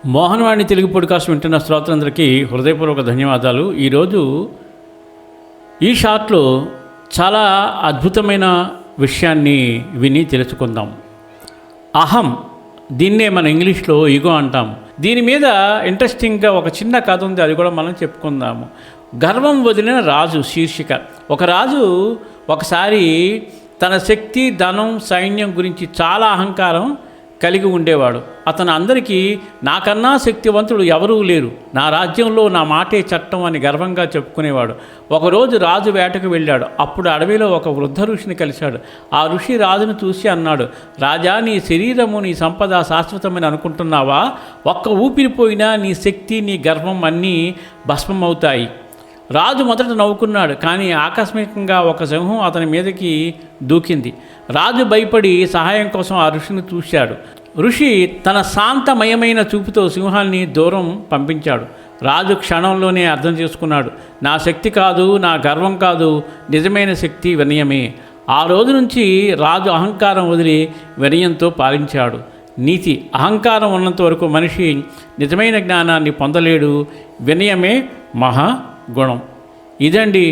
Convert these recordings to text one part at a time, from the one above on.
Mohanavani Telugu podcast వింటున్న శ్రోతలందరికీ హృదయపూర్వక ధన్యవాదాలు. ఈరోజు ఈ షాట్లో చాలా అద్భుతమైన విషయాన్ని విని తెలుసుకుందాం. అహం, దీన్నే మన ఇంగ్లీష్లో ఈగో అంటాం. దీని మీద ఇంట్రెస్టింగ్గా ఒక చిన్న కథ ఉంది, అది కూడా మనం చెప్పుకుందాము. గర్వం వదిలిన రాజు శీర్షిక. ఒక రాజు ఒకసారి తన శక్తి, ధనం, సైన్యం గురించి చాలా అహంకారం కలిగి ఉండేవాడు. అతను అందరికీ నాకన్నా శక్తివంతుడు ఎవరూ లేరు, నా రాజ్యంలో నా మాటే చట్టం అని గర్వంగా చెప్పుకునేవాడు. ఒకరోజు రాజు వేటకు వెళ్ళాడు. అప్పుడు అడవిలో ఒక వృద్ధ ఋషిని కలిశాడు. ఆ ఋషి రాజును చూసి అన్నాడు, రాజా, నీ శరీరము, నీ సంపద శాశ్వతమని అనుకుంటున్నావా? ఒక్క ఊపిరిపోయినా నీ శక్తి, నీ గర్వం అన్నీ భస్మమవుతాయి. రాజు మొదట నవ్వుకున్నాడు, కానీ ఆకస్మికంగా ఒక సింహం అతని మీదకి దూకింది. రాజు భయపడి సహాయం కోసం ఆ ఋషిని చూశాడు. ఋషి తన శాంతమయమైన చూపుతో సింహాన్ని దూరం పంపించాడు. రాజు క్షణంలోనే అర్థం చేసుకున్నాడు, నా శక్తి కాదు, నా గర్వం కాదు, నిజమైన శక్తి వినయమే. ఆ రోజు నుంచి రాజు అహంకారం వదిలి వినయంతో పాలించాడు. నీతి: అహంకారం ఉన్నంత వరకు మనిషి నిజమైన జ్ఞానాన్ని పొందలేడు. వినయమే మహా గుణం. ఇదండి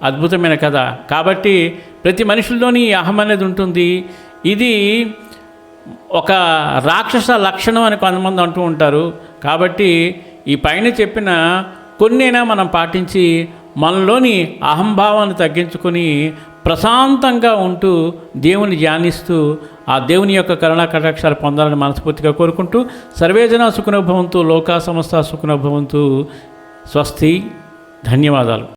అద్భుతమైన కథ. కాబట్టి ప్రతి మనిషిలోని అహం అనేది ఉంటుంది. ఇది ఒక రాక్షస లక్షణం అని కొంతమంది అంటూ ఉంటారు. కాబట్టి ఈ పైన చెప్పిన కొన్నైనా మనం పాటించి మనలోని అహంభావాన్ని తగ్గించుకొని ప్రశాంతంగా ఉంటూ దేవుని ధ్యానిస్తూ ఆ దేవుని యొక్క కరుణా కటాక్షాలు పొందాలని మనస్ఫూర్తిగా కోరుకుంటూ, సర్వేజన సుఖినో భవంతు, లోకా సమస్త సుఖినో భవంతు. స్వస్తి. ధన్యవాదాలు.